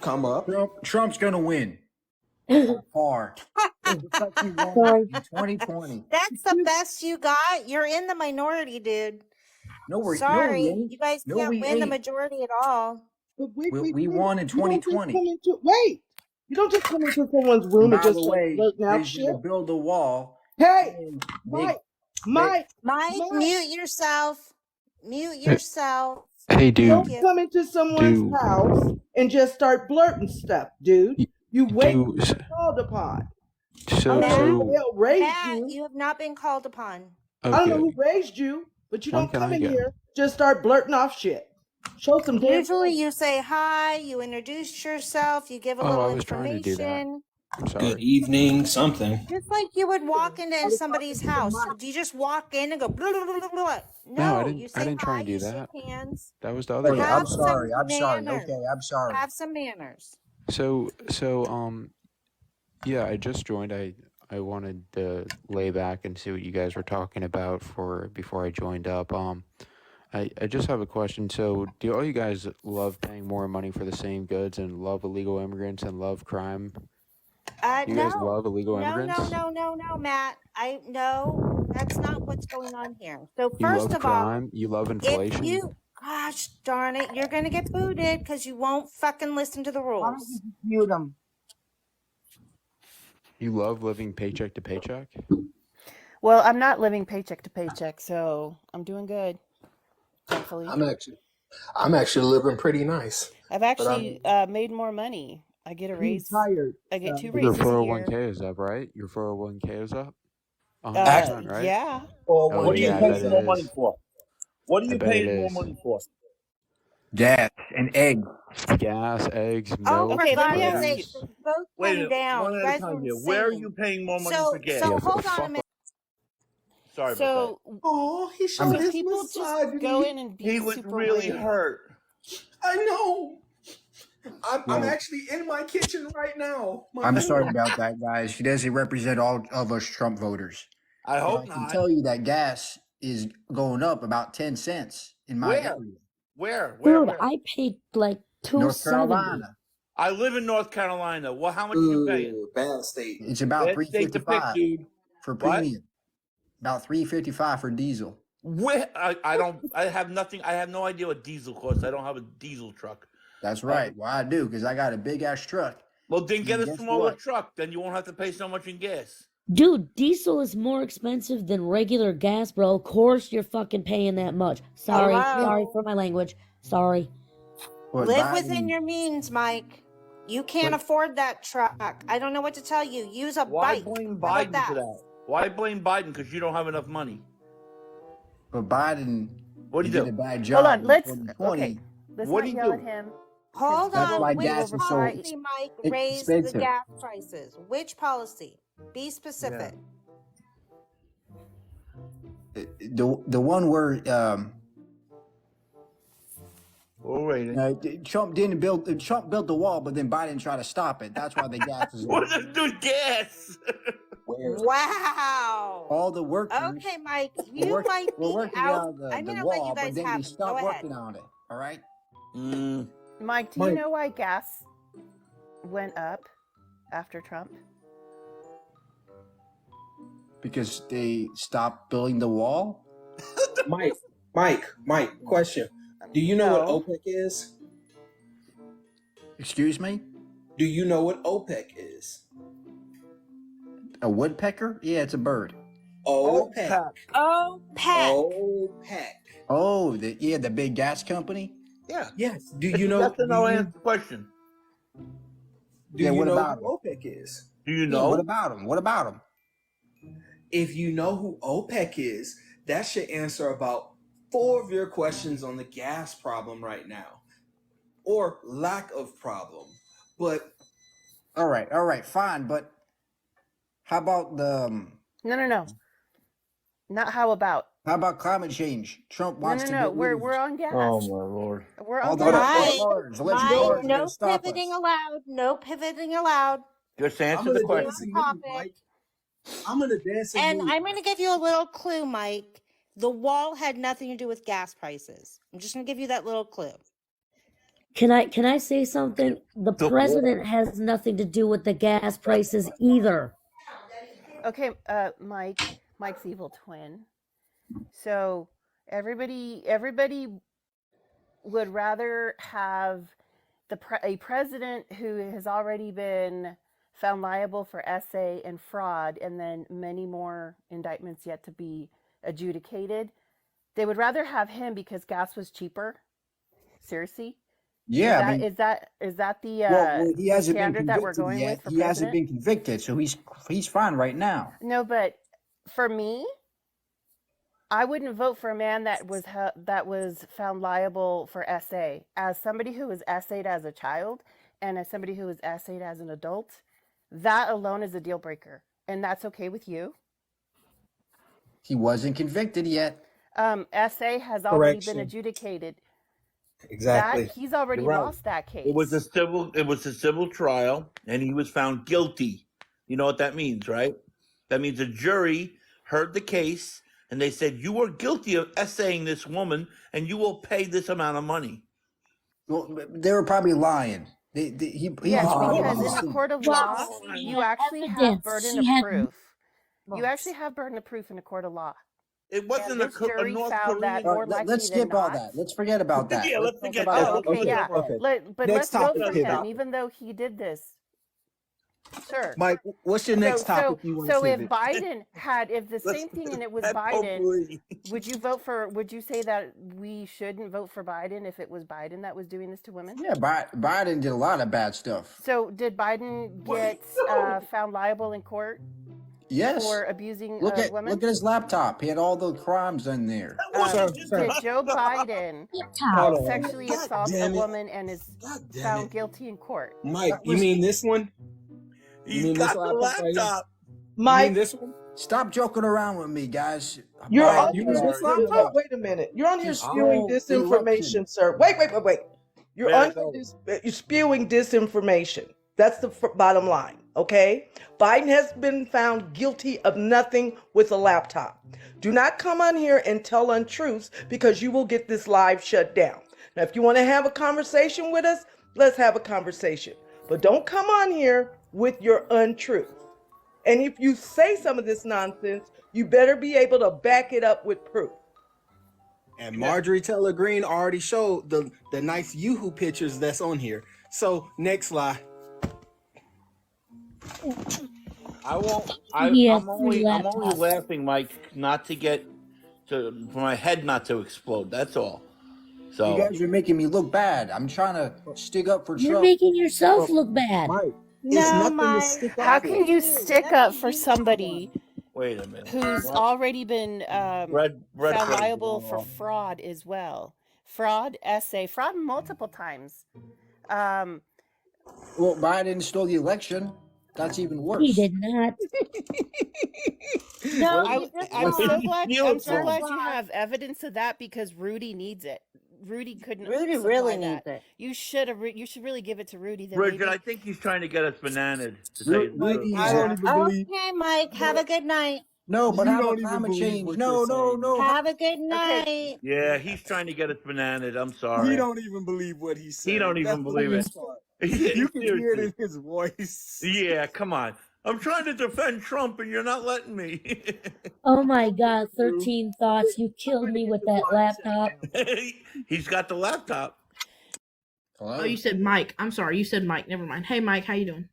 come up. Trump's gonna win. Far. Just like he won Sorry. in 2020. That's the best you got. You're in the minority, dude. No, we Sorry, ain't. you guys No, can't we win the ain't. majority at all. But We won in you don't just 2020. come into you don't just come into someone's And room by and just the start way, blurting out they're shit. gonna build a wall. Hey, And Mike, Mike, Mike. mute yourself. Mute yourself. Hey, You dude. don't come into someone's house and just start blurting stuff, dude. You wait to be called upon. I don't know who the hell raised Matt, you have not been called upon. I don't know who raised you, but you When don't can come I in go? here just start blurting off shit. Show some damn. Usually you say hi, you introduce yourself, you give a little I was trying to do that. information. I'm sorry. Good evening, something. Just like you would walk into somebody's house. Do you just walk in and go blah, blah, blah, blah, blah? No, I No, didn't. you I say didn't try hi, and do you that. shake hands. That was the other guy. Have I'm sorry. some I'm sorry. manners. Okay, I'm sorry. Have some manners. So yeah, I just joined. I wanted to lay back and see what you guys were talking about before I joined up. I just have a question. So, do all you guys love paying more money for the same goods and love illegal immigrants and love crime? Do you guys love illegal immigrants? No, Matt. No, that's not what's going on here. So You first love of all, crime? You love inflation? gosh darn it, you're gonna get booted because you won't fucking listen to the rules. Mute them. You love living paycheck to paycheck? Well, I'm not living paycheck to paycheck, so I'm doing good. Thankfully, I'm actually living pretty nice. I've actually made more money. I get a raise. Tired. I get 2 Your raises a year. 401k is up, right? Your 401k is up? 100%, right? Yeah. Well, Oh, what are you yeah, I paying bet it more is. money for? What are I you bet it paying more is. money for? Gas and eggs. Gas, eggs, Oh, milk, for Okay, let me God's ask sake, you. this is both Wait a coming minute, down. one You at a guys time are here. Where are insane. you paying more money So for gas? hold on a minute. Sorry about So, Oh, he showed so his people just misogyny. go in and that. be He was super really rude. hurt. I know. I'm Well- actually in my kitchen right now. I'm sorry about that, guys. She doesn't represent all of us Trump voters. I But hope I can not. tell you that gas is going up about 10 cents in my Where? area. Where? Dude, I paid like North $2.70. Carolina. I live in North Carolina. Well, how much are you paying? Bad state. It's about Bad state to pick, $3.55 dude. for What? premium. About $3.55 for diesel. Where? I don't. I have nothing. I have no idea what diesel costs. I don't have a diesel truck. That's right. Well, I do, because I got a big ass truck. Well, then get a Guess smaller what? truck. Then you won't have to pay so much in gas. Dude, diesel is more expensive than regular gas, bro. Of course you're fucking paying that much. Sorry. Hello? Sorry for my language. Sorry. But Live Biden- within your means, Mike. You can't afford that truck. I don't know what to tell you. Use a Why bike. blame How about Biden for that? Why blame Biden? Because you don't have enough money. But Biden What do you did do? a bad job. Hold on, in let's 2020. okay. Let's What not do you yell do? at him. Hold That's on. why Which gas is so policy, Mike, raised the expensive. gas prices? Which policy? Be specific. The one where We're waiting. Trump built the wall, but then Biden tried to stop it. That's why the gas is What does it do? Gas. Wow. all the workers. Okay, Mike, We're you working, might we're be working out. on the I'm gonna wall, let you guys but then have we it. stopped Go ahead. working on it. All right. Mike, do you know why gas went up after Trump? Because they stopped building the wall. Mike, question. Do you know No. what OPEC is? Excuse me. Do you know what OPEC is? A woodpecker? Yeah, it's a bird. OPEC. OPEC. Oh, the big gas company. Yeah. Yes. Do you know? That's a no answer question. Do Yeah, you what know about who OPEC is? Do you Yeah, know? what about them? What about them? If you know who OPEC is, that should answer about 4 of your questions on the gas problem right now, or lack of problem. But All right, fine. But how about No. Not how about. how about climate change? Trump wants to No. get rid of We're on gas. Oh my lord. We're all on the gas. cars. Electric Mike, cars are no gonna stop pivoting us. allowed. No pivoting allowed. Just I'm answer gonna the question. dance in Topic. mood, Mike. I'm gonna dance in And mood. I'm going to give you a little clue, Mike. The wall had nothing to do with gas prices. I'm just going to give you that little clue. Can I say something? The So- president has nothing to do with the gas prices either. Okay, Mike's evil twin. So everybody would rather have a president who has already been found liable for SA and fraud, and then many more indictments yet to be adjudicated. They would rather have him because gas was cheaper. Seriously? Yeah, I mean, Is that the well, he the hasn't been standard that we're convicted going yet. with for He hasn't president? been convicted, so he's fine right now. No, but for me, I wouldn't vote for a man that was found liable for SA. As somebody who was SA'd as a child and as somebody who was SA'd as an adult, that alone is a deal breaker, and that's okay with you. He wasn't convicted yet. SA has already been Correction. adjudicated. Exactly. That he's already You're right. lost that case. It was a civil trial, and he was found guilty. You know what that means, right? That means a jury heard the case, and they said, you are guilty of essaying this woman, and you will pay this amount of money. Well, they were probably lying. He Yes, was because probably in a innocent. court of Well, law, she you had actually have evidence. burden She of had proof. You evidence. actually have burden of proof in a court of law. It wasn't this a jury North found that Korean. more likely Let's than skip all not. that. Let's forget about that. Yeah, let's talk forget about that. Oh, okay, Okay, yeah. okay. But Next let's vote topic, for pivot. him, even though he did this. Sure. Mike, what's your next topic you want to So if pivot? Biden if the same thing and it was That's Biden, potpourri. would you say that we shouldn't vote for Biden if it was Biden that was doing this to women? Yeah, Biden did a lot of bad stuff. So did Biden get found liable in court Yes. for abusing Look at women? his laptop. He had all the crimes in there. Did Joe Biden Hold on. sexually God assault a damn it. woman and is God damn found it. guilty in court? Mike, That you was- mean this one? You He's mean this got the laptop right here? laptop. You mean Mike, this one? Stop joking around with me, guys. you're Biden, on you here. was this Wait, laptop? wait a minute. You're on here This spewing whole disinformation, election. sir. Wait. You're Yeah, on here you're spewing disinformation. That's the bottom line, okay? Biden has been found guilty of nothing with a laptop. Do not come on here and tell untruths because you will get this live shut down. Now, if you want to have a conversation with us, let's have a conversation. But don't come on here with your untruth. And if you say some of this nonsense, you better be able to back it up with proof. And Marjorie Taylor Greene already showed the nice Yoo-hoo pictures that's on here. So next slide. I won't. He has I'm only 3 laughing, laptops. Mike, not to get for my head not to explode. That's all. So You guys are making me look bad. I'm trying to stick up for You're Trump. making yourself look bad. Mike, No, it's nothing Mike. to stick How up can for. you stick up for somebody wait a minute. who's already been Red found flag liable going for off. fraud as well? Fraud, fraud multiple times. Um, Well, Biden stole the election. That's even worse. He did not. No, I, he just I'm so won. glad. Steal I'm it so from glad him. you have evidence of that because Rudy needs it. Rudy couldn't. Rudy supply really that. needs it. You should have. You should really give it to Rudy. Then Bridget, maybe. I think he's trying to get us bananaed. To say the Rudy, truth. I don't even believe. Okay, Mike. Have a good night. No, but You how don't about even climate believe change? what No, you're no, saying. no. Have a good night. Yeah, he's trying to get us bananaed. I'm He sorry. don't even believe what he's saying. He don't even That's believe the it. worst part. You can hear it Seriously. in his voice. Yeah, come on. I'm trying to defend Trump, and you're not letting me. Oh my God, 13 thoughts. You killed me with that laptop. He's got the laptop. Hello? Oh, you said Mike. I'm sorry, you said Mike. Never mind. Hey, Mike, how you doing?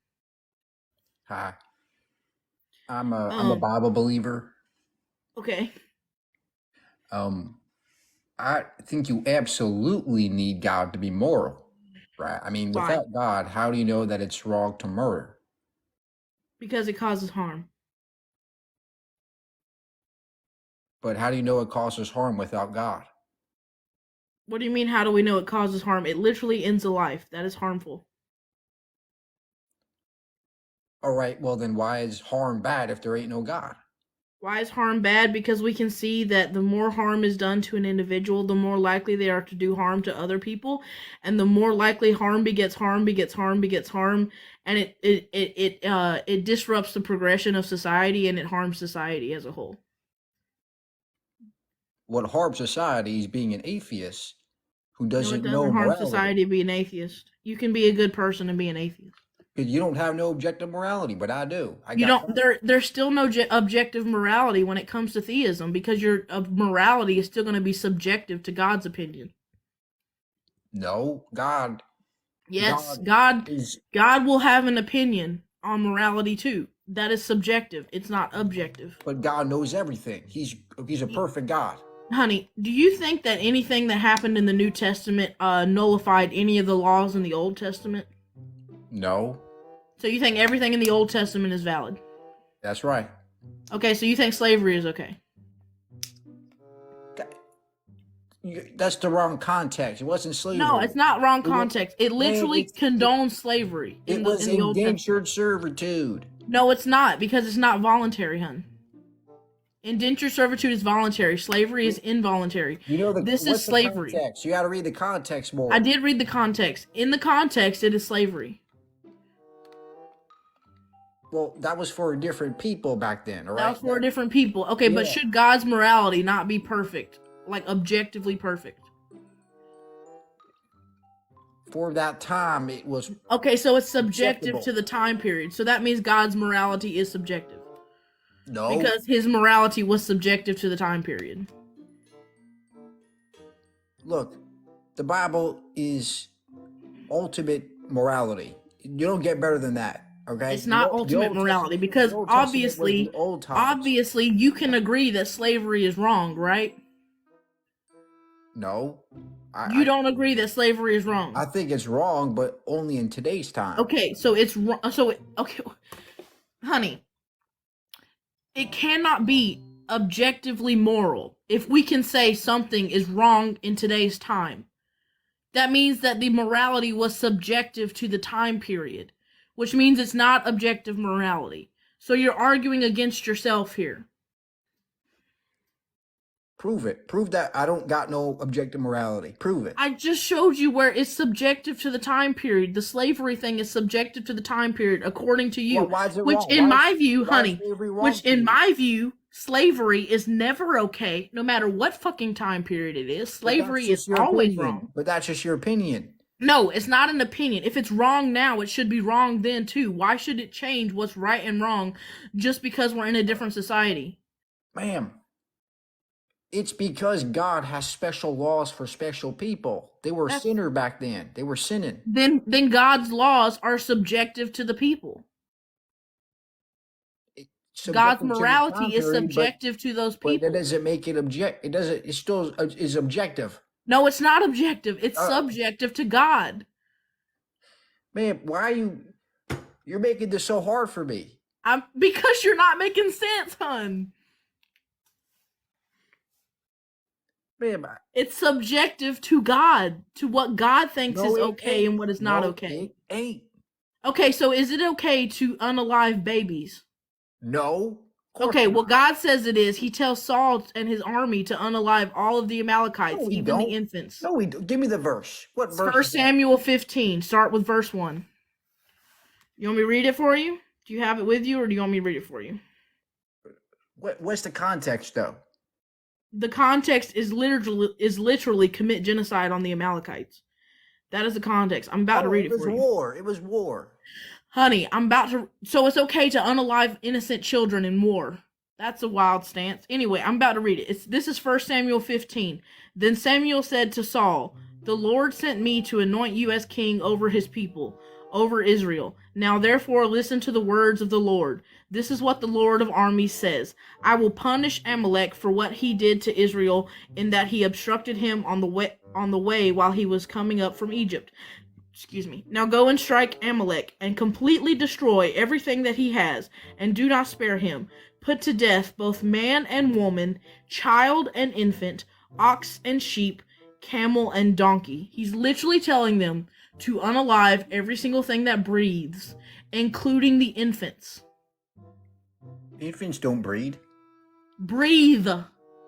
Hi. I'm a Bible believer. Okay. I think you absolutely need God to be moral, right? I mean, Why? without God, how do you know that it's wrong to murder? Because it causes harm. But how do you know it causes harm without God? What do you mean? How do we know it causes harm? It literally ends a life. That is harmful. All right, well then why is harm bad if there ain't no God? Why is harm bad? Because we can see that the more harm is done to an individual, the more likely they are to do harm to other people, and the more likely harm begets harm begets harm begets harm, and it disrupts the progression of society and it harms society as a whole. What harms society is being an atheist who No, it doesn't doesn't know harm morality. society to be an atheist. You can be a good person and be an atheist. Because you don't have no objective morality, but I do. You don't. There's still no objective morality when it comes to theism, because your morality is still going to be subjective to God's opinion. No, God. Yes, God God is will have an opinion on morality too. That is subjective. It's not objective. But God knows everything. He's a perfect God. Honey, do you think that anything that happened in the New Testament nullified any of the laws in the Old Testament? No, So you think everything in the Old Testament is valid? that's right. Okay, so you think slavery is okay? That's the wrong context. It wasn't slavery. No, it's not wrong It was- context. It literally condones slavery It in was the Old Testament. indentured servitude. No, it's not, because it's not voluntary, hun. Indentured servitude is voluntary. Slavery is involuntary. You know This is what's the slavery. context? You got to read the context more. I did read the context. In the context, it is slavery. Well, that was for different people back then, all right? That was for different people. Okay, but Yeah. should God's morality not be perfect? Like, objectively perfect? For that time, it was Okay, so it's subjective Acceptable. to the time period. So that means God's morality is subjective. no. Because his morality was subjective to the time period. Look, the Bible is ultimate morality. You don't get better than that. Okay, It's not The ultimate Old morality, Testament- because the Old Testament was obviously, the old times. you can agree that slavery is wrong, right? No, You don't agree that slavery is wrong. I think it's wrong, but only in today's time. Okay, so it's wrong. Okay, honey, it cannot be objectively moral if we can say something is wrong in today's time. That means that the morality was subjective to the time period, which means it's not objective morality. So you're arguing against yourself here. Prove it. Prove that I don't got no objective morality. Prove it. I just showed you where it's subjective to the time period. The slavery thing is subjective to the time period, according to you. Well, why is it Which, wrong? in Why my is- view, why is honey, slavery wrong which, to in you? my view, slavery is never okay, no matter what fucking time period it is. But Slavery that's is just your always opinion. wrong. But that's just your opinion. No, it's not an opinion. If it's wrong now, it should be wrong then too. Why should it change what's right and wrong just because we're in a different society? Ma'am, it's because God has special laws for special people. They were That's- sinner back then. They were sinning. Then God's laws are subjective to the people. God's Subjective to the morality time is period, subjective to those but people. that doesn't make it object. It doesn't. It still is objective. No, it's not objective. It's Uh, subjective to God. Man, why are you? You're making this so hard for me. Because you're not making sense, hun. Man, It's subjective to God, to what God thinks no, is it okay ain't. and what is not No, okay. It ain't. Okay, so is it okay to unalive babies? No. Of course Okay, not. well, God says it is. He tells Saul and his army to unalive all of the Amalekites, No, we even the don't. infants. No, we do. Give me the verse. What verse? 1 is that? Samuel 15. Start with verse 1. You want me to read it for you? Do you have it with you, or do you want me to read it for you? What's the context though? The context is literally commit genocide on the Amalekites. That is the context. I'm about to read it was for you. war. It was war. Honey, I'm about to. So it's okay to unalive innocent children in war. That's a wild stance. Anyway, I'm about to read it. This is 1 Samuel 15. Then Samuel said to Saul, "The Lord sent me to anoint you as king over his people, over Israel. Now therefore listen to the words of the Lord. This is what the Lord of armies says. I will punish Amalek for what he did to Israel, in that he obstructed him on the way while he was coming up from Egypt. Excuse me. Now go and strike Amalek and completely destroy everything that he has, and do not spare him. Put to death both man and woman, child and infant, ox and sheep, camel and donkey." He's literally telling them to unalive every single thing that breathes, including the infants. Infants don't breed. Breathe.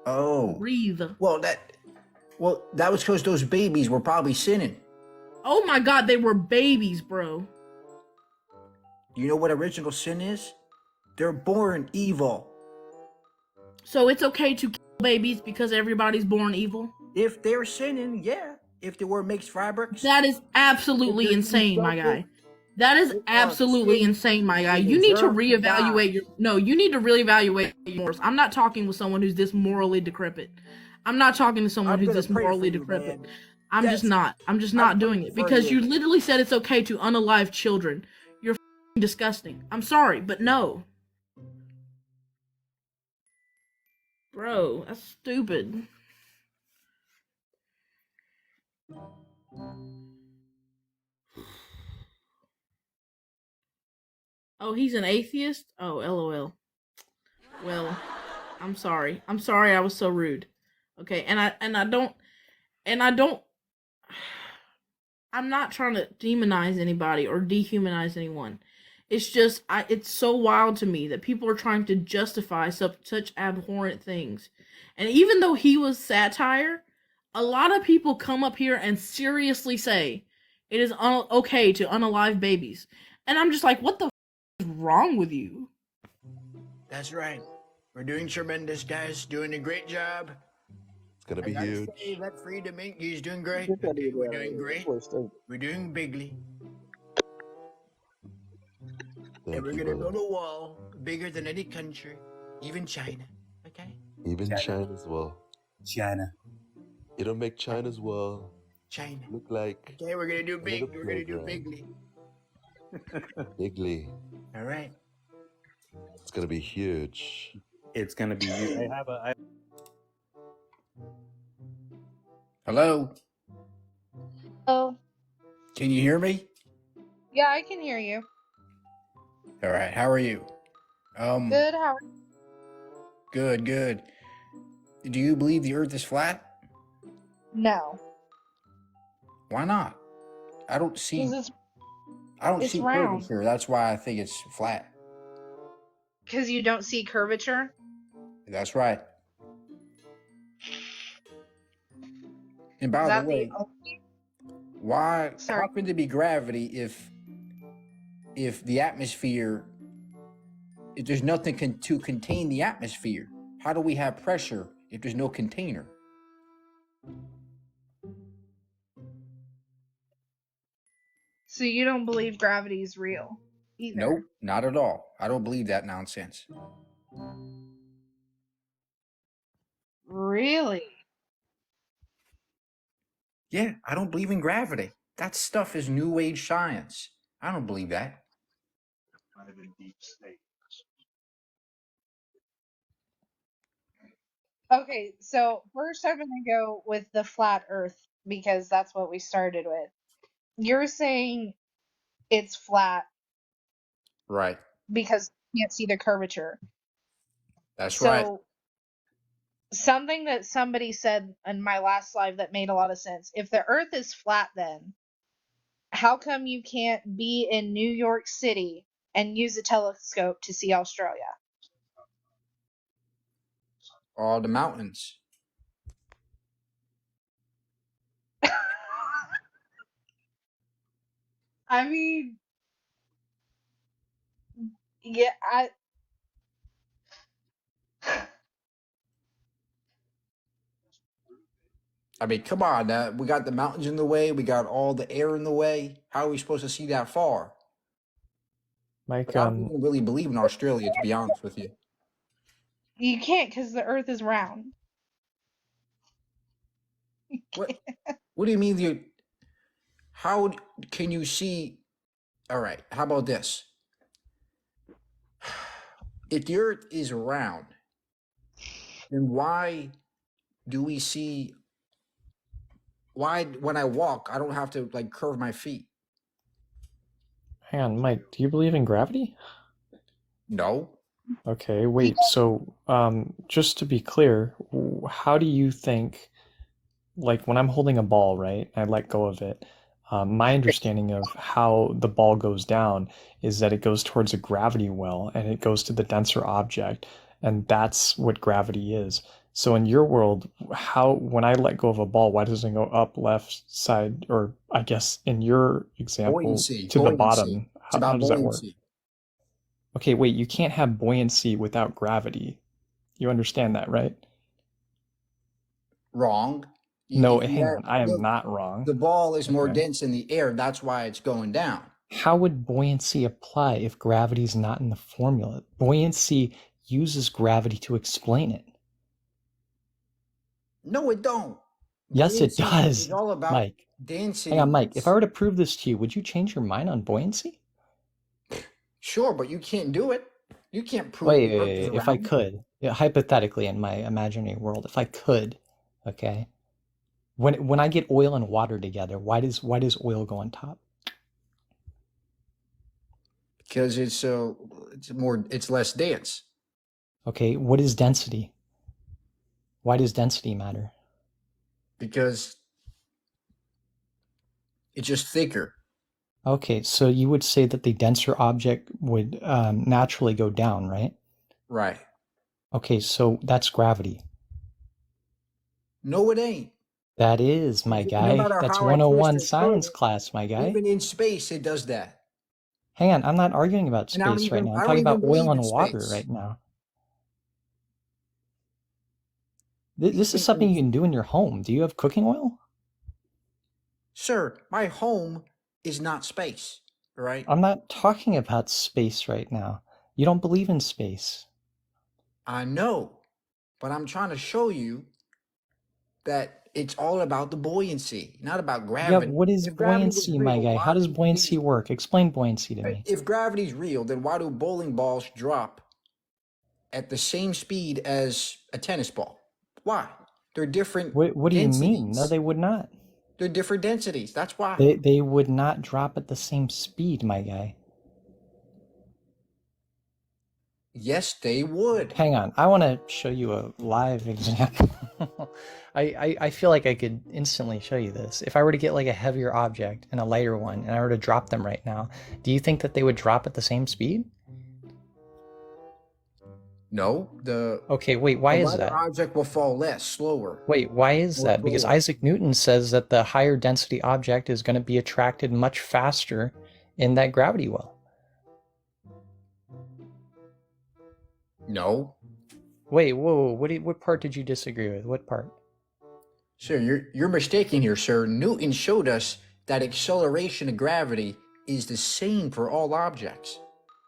Oh. Breathe. Well, that was because those babies were probably sinning. Oh my god, they were babies, bro. You know what original sin is? They're born evil. So it's okay to kill babies because everybody's born evil? If they're sinning, yeah. if the world makes fabrics? That is absolutely If they're insane, my guy. destructive, That is they are absolutely sick. insane, my guy. They You need to deserve to die. reevaluate your you need to reevaluate your morals. I'm not talking with someone who's this morally decrepit. I'm not talking to someone I'm who's gonna this pray for morally you, decrepit. man. I'm just That's not. I'm just I'm not doing praying it for because you you. literally said it's okay to unalive children. You're disgusting. I'm sorry, but no. Bro, that's stupid. Oh, he's an atheist? Oh, LOL. Well, I'm sorry. I'm sorry I was so rude. Okay, and I don't I'm not trying to demonize anybody or dehumanize anyone. It's just it's so wild to me that people are trying to justify such abhorrent things. And even though he was satire, a lot of people come up here and seriously say it is okay to unalive babies. And I'm just like, what the is wrong with you? That's right. We're doing tremendous, guys. Doing a great job. It's gonna I be gotta huge. say, let Freedom Inc. He's doing great. Okay, we're doing great. We're doing bigly. And Thank we're you, gonna brother. build a wall bigger than any country, even China. Okay? Even China as well. China. You don't make China's wall China. look like Okay, we're gonna do a big. little We're gonna do playground. bigly. Bigly. All right. It's gonna be huge. It's gonna be you. Hello? Oh, Can you hear me? yeah, I can hear you. All right. How are you? Good, how are you? Good, good. Do you believe the Earth is flat? No, Why not? I don't because see. it's I don't it's see round. curvature. That's why I think it's flat. Because you don't see curvature. That's right. And by Is the that the way, only? why? Sorry. How can there be gravity if the atmosphere? If there's nothing to contain the atmosphere, how do we have pressure if there's no container? So you don't believe gravity is real either? Nope, not at all. I don't believe that nonsense. Really? Yeah, I don't believe in gravity. That stuff is new age science. I don't believe that. Okay, so first I'm gonna go with the flat Earth because that's what we started with. You're saying it's flat Right. because you can't see the curvature. That's right. So something that somebody said in my last live that made a lot of sense. If the Earth is flat, then how come you can't be in New York City and use a telescope to see Australia? All the mountains. I mean, yeah, I mean, come on. We got the mountains in the way. We got all the air in the way. How are we supposed to see that far? Mike, But I don't even really believe in Australia, to be honest with you. you can't because the Earth is round. What do you mean? How can you see? All right. How about this? If the Earth is round, then why do we see? Why, when I walk, I don't have to like curve my feet? hang on, Mike, do you believe in gravity? No. Okay, wait, so just to be clear, how do you think, like when I'm holding a ball, right, I let go of it, my understanding of how the ball goes down is that it goes towards a gravity well and it goes to the denser object, and that's what gravity is. So in your world, when I let go of a ball, why doesn't it go up, left side, or I guess in your example, Buoyancy. to the Buoyancy. bottom? It's about How does that work? buoyancy. Okay, wait, you can't have buoyancy without gravity. You understand that, right? Wrong. No, If you hang have, on. I am look, not wrong. the ball is more Okay. dense in the air. That's why it's going down. How would buoyancy apply if gravity is not in the formula? Buoyancy uses gravity to explain it. No, it don't. Yes, it Buoyancy does. is all about Mike, density. hang on, Mike. If I were to prove this to you, would you change your mind on buoyancy? Sure, but you can't do it. You can't prove Wait, the Earth is if I round. could, yeah, hypothetically in my imaginary world, if I could, okay. When I get oil and water together, why does oil go on top? Because it's less dense. Okay, what is density? Why does density matter? Because it's just thicker. Okay, so you would say that the denser object would naturally go down, right? Right. Okay, so that's gravity. No, it ain't. That is, my No guy. matter That's how I 101 twist and science turn class, my it, guy. even in space, it does that. Hang on, I'm not arguing about And I don't space right even now. I'm I don't talking even about believe oil and in water space. right now. This is something you can do in your home. Do you have cooking oil? Sir, my home is not space, right? I'm not talking about space right now. You don't believe in space. I know, but I'm trying to show you that it's all about the buoyancy, not about Yeah, gravity. what is If gravity was buoyancy, my real, guy? why How does do buoyancy these? work? Explain buoyancy to me. If gravity's real, then why do bowling balls drop at the same speed as a tennis ball? Why? They're different What do you mean? No, densities. they would not. They're different densities. That's why. They would not drop at the same speed, my guy. Yes, they would. Hang on, I want to show you a live example. I feel like I could instantly show you this. If I were to get like a heavier object and a lighter one, and I were to drop them right now, do you think that they would drop at the same speed? No, Okay, wait, why the is lighter that? object will fall less, slower, Wait, why is more that? Because slower. Isaac Newton says that the higher density object is going to be attracted much faster in that gravity well. No, Wait, whoa, what part did you disagree with? What part? sir, you're mistaken here, sir. Newton showed us that acceleration of gravity is the same for all objects.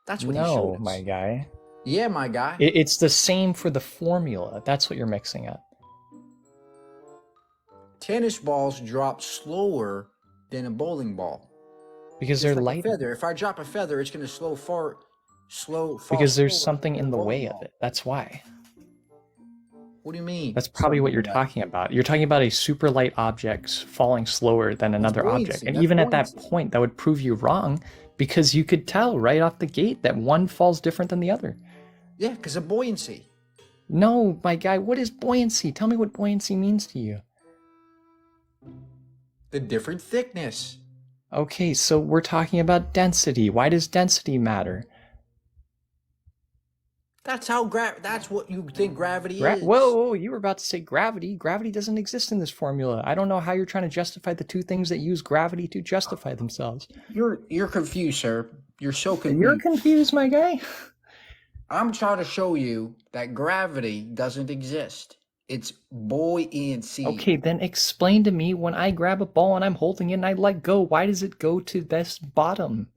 That's what he showed No, us. my guy. Yeah, my guy. It's the same for the formula. That's what you're mixing up. Tennis balls drop slower than a bowling ball. Because Just they're like a lighter. feather. If I drop a feather, it's going to fall Because there's slower something than in a the bowling way of ball. it. That's why. What do you mean? That's probably what you're Something talking about. You're talking about a super light object falling slower than another object. buoyancy. And That's even at that buoyancy. point, that would prove you wrong because you could tell right off the gate that one falls different than the other. Yeah, because of buoyancy. No, my guy, what is buoyancy? Tell me what buoyancy means to you. The different thickness. Okay, so we're talking about density. Why does density matter? That's how that's what you think gravity Whoa, is. whoa, you were about to say gravity. Gravity doesn't exist in this formula. I don't know how you're trying to justify the two things that use gravity to justify themselves. You're confused, sir. You're so confused. You're confused, my guy. I'm trying to show you that gravity doesn't exist. It's buoyancy. Okay, then explain to me when I grab a ball and I'm holding it and I let go, why does it go to this bottom?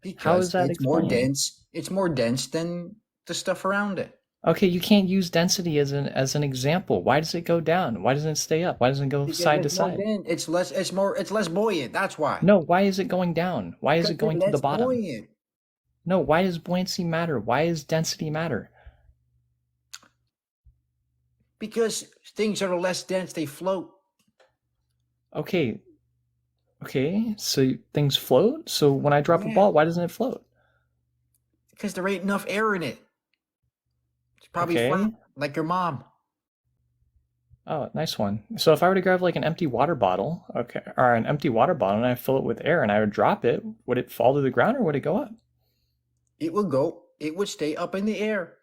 Because How is that it's more explained? dense. It's more dense than the stuff around it. Okay, you can't use density as an example. Why does it go down? Why doesn't it stay up? Why doesn't it go Because side to it's more side? dense. It's less buoyant. That's why. No, why is it going down? Why is it Because going to the less bottom? buoyant. No, why does buoyancy matter? Why does density matter? Because things that are less dense, they float. Okay, so things float? So when I drop a Yeah. ball, why doesn't it float? Because there ain't enough air in it. It's probably Okay. flat, like your mom. Oh, nice one. So if I were to grab like an empty water bottle, okay, or an empty water bottle and I fill it with air and I would drop it, would it fall to the ground or would it go up? It would stay up in the air.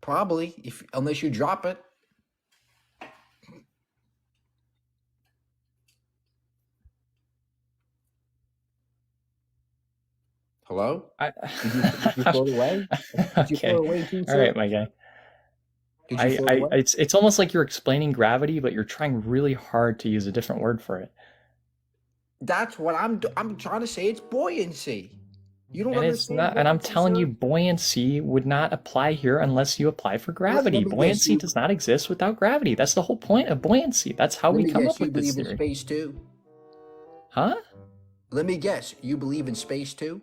Probably, unless you drop it. Hello? Did you float away? Did you Okay. float away too, All right, sir? my guy. Did you float away? It's almost like you're explaining gravity, but you're trying really hard to use a different word for it. That's what I'm trying to say. It's buoyancy. You don't And it's understand not, and I'm buoyancy, telling sir? you, buoyancy would not apply here unless you apply for Let gravity. me guess. Buoyancy does not exist without gravity. That's the whole point of buoyancy. That's how Let we me come guess. up You with this believe in theory. space too? Huh? Let me guess. You believe in space too?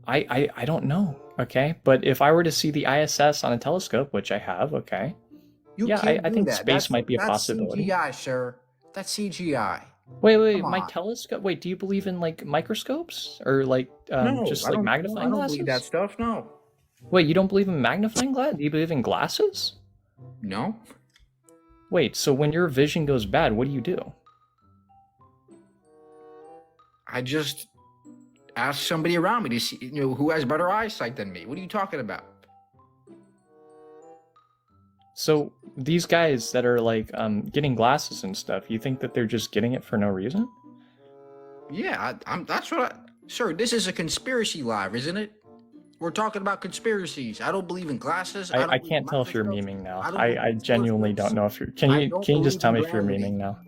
I don't know. Okay, but if I were to see the ISS on a telescope, which I have, okay, You yeah, can't I do think that. space might be a That's possibility. CGI, sir. That's CGI. Wait, Come my on. telescope. Wait, do you believe in like microscopes or like No, just I like don't. No, magnifying I don't glasses? believe that stuff. No. Wait, you don't believe in magnifying glass? Do you believe in glasses? No. Wait, so when your vision goes bad, what do you do? I just ask somebody around me to see, who has better eyesight than me. What are you talking about? So these guys that are like getting glasses and stuff, you think that they're just getting it for no reason? Yeah, that's what Sir, this is a conspiracy live, isn't it? We're talking about conspiracies. I don't believe in glasses. I believe in can't tell if you're microscopes. memeing now. I don't believe I in genuinely telescopes. don't know if you're. Can I you don't can you just believe tell in me if you're gravity. memeing now?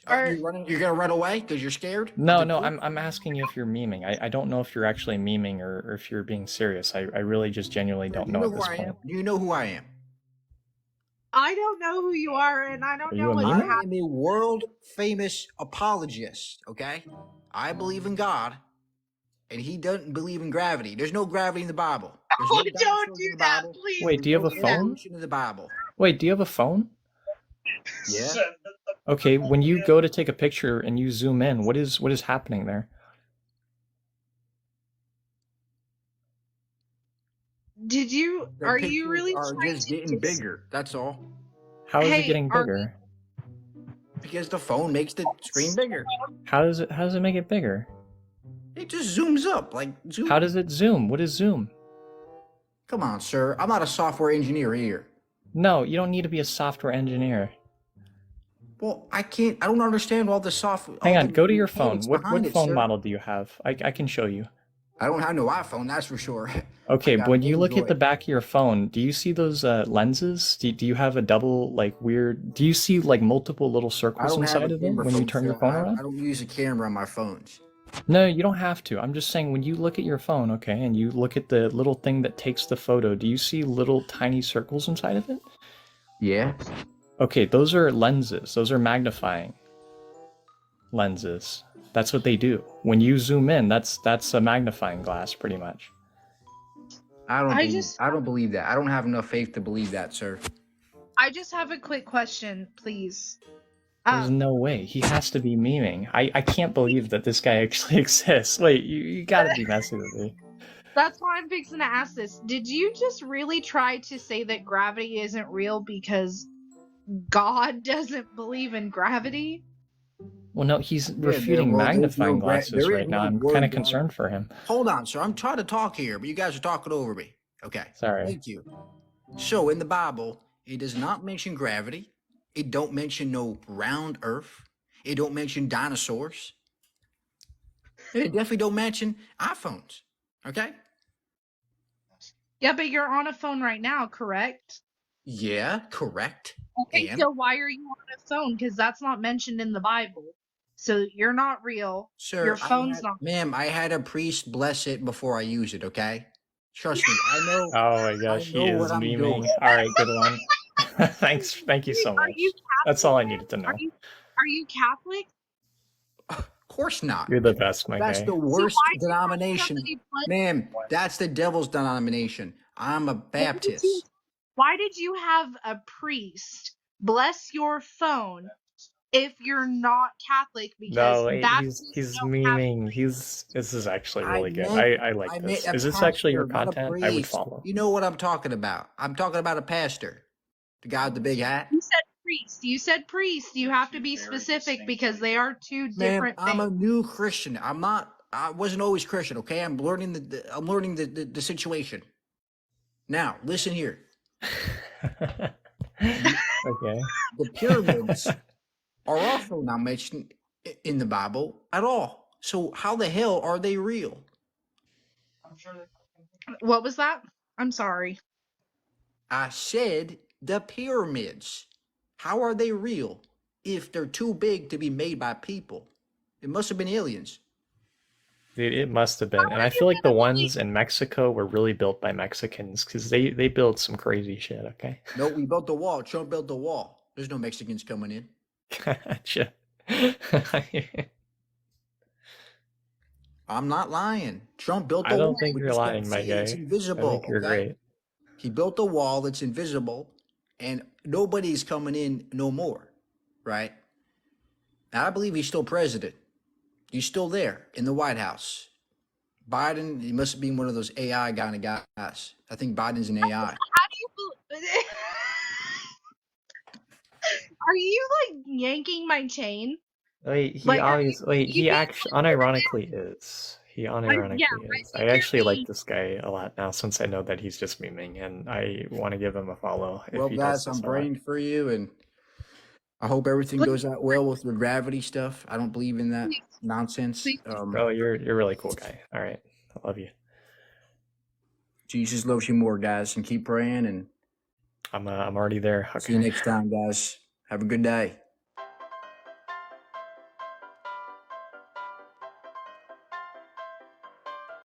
You're gonna run away because you're scared? of No, the no, truth? I'm asking you if you're memeing. I don't know if you're actually memeing or if you're being serious. I really just genuinely Sir, don't do you know know at who this I point. am? Do you know who I am? I don't know who you are, and I don't Are know you a what you I memer? have. am a world famous apologist, okay? I believe in God, and he doesn't believe in gravity. There's no gravity in the Bible. There's Oh, no don't dinosaurs do in the that, Bible. please. Wait, do you have There's a no Yeah. phone? evolution in the Bible. Wait, do you have a phone? Yeah? Okay, when you go to take a picture and you zoom in, what is happening there? Did you? The Are you pictures really are trying just to getting just? bigger. That's all. How is it Hey, getting are you? bigger? Because the phone makes the screen bigger. How does it make it bigger? It just zooms up, like zoom. How does it zoom? What is zoom? Come on, sir. I'm not a software engineer here. No, you don't need to be a software engineer. Well, I don't understand all the software. Hang all on, go to your phone. mechanics What behind it, phone sir. model do you have? I can show you. I don't have no iPhone, that's for sure. Okay, got when you look at the Android. back of your phone, do you see those lenses? Do you have a double, like, weird... Do you see, like, multiple little I circles don't have inside a of it camera when you phone, turn your sir. phone I around? don't use a camera on my phones. No, you don't have to. I'm just saying, when you look at your phone, okay, and you look at the little thing that takes the photo, do you see little tiny circles inside of it? Yeah. Okay, those are lenses. Those are magnifying lenses. That's what they do. When you zoom in, that's a magnifying glass, pretty much. I don't believe that. I don't have enough faith to believe that, sir. I just have a quick question, please. There's no way. He has to be memeing. I can't believe that this guy actually exists. Wait, you gotta be messing with me. That's why I'm fixing to ask this. Did you just really try to say that gravity isn't real because God doesn't believe in gravity? Well, no, he's Yeah, refuting well, there's magnifying no glasses there is right now. no I'm word kind of God. concerned for him. Hold on, sir. I'm trying to talk here, but you guys are talking over me. Okay. Sorry. Thank you. So in the Bible, it does not mention gravity. It don't mention no round earth. It don't mention dinosaurs. It definitely don't mention iPhones. Okay? Yeah, but you're on a phone right now, correct? Yeah, correct. Okay, And so why are you on a phone? Because that's not mentioned in the Bible. So you're not real. sir, Your phone's not. ma'am, I had a priest bless it before I use it, okay? Trust me, I know Oh my gosh, he know is what I'm memeing. doing. All right, good one. Thank you so Are much. you That's all I needed to know. Are you Catholic? Of course not. You're the best, my That's guy. the worst why do you have denomination. somebody bless- Ma'am, that's the devil's denomination. I'm a Baptist. Why did you have a priest bless your phone if you're not Catholic? Because No, Baptists he's don't have memeing. This is actually really good. meant- I like meant this. a Is this actually your pastor, not a content? I would priest. follow. You know what I'm talking about. I'm talking about a pastor. The guy with the big hat. You said priest. You said priest. You have to be specific because they are two Man, different I'm a things. new Christian. I wasn't always Christian, okay? I'm learning the situation. Now, listen here. Okay. The pyramids are also not mentioned in the Bible at all. So how the hell are they real? What was that? I'm sorry. I said the pyramids. How are they real if they're too big to be made by people? It must have been aliens. Dude, it must have been. And I feel like the ones in Mexico were really built by Mexicans because they build some crazy shit, okay? No, we built the wall. Trump built the wall. There's no Mexicans coming in. Gotcha. I'm not lying. Trump built the I don't wall. think We you're just can't lying, my see it. It's guy. I invisible. think you're Okay? great. He built a wall that's invisible, and nobody's coming in no more, right? Now, I believe he's still president. He's still there in the White House. Biden, he must have been one of those AI kind of guys. I think Biden's an AI. How do you? Are you like yanking my chain? Wait, he Like, are you? obviously, wait, he actually unironically is. He Yeah, unironically I is. I think you're actually like being. this guy a lot now since I know that he's just memeing, and I want to give him a follow if Well, he does guys, I'm this a lot. praying for you, and I hope everything goes out well with your gravity stuff. I don't believe in that nonsense. Bro, you're a really cool guy. All right, I love you. Jesus loves you more, guys, and keep praying. And I'm already there. see you Okay. next time, guys. Have a good day.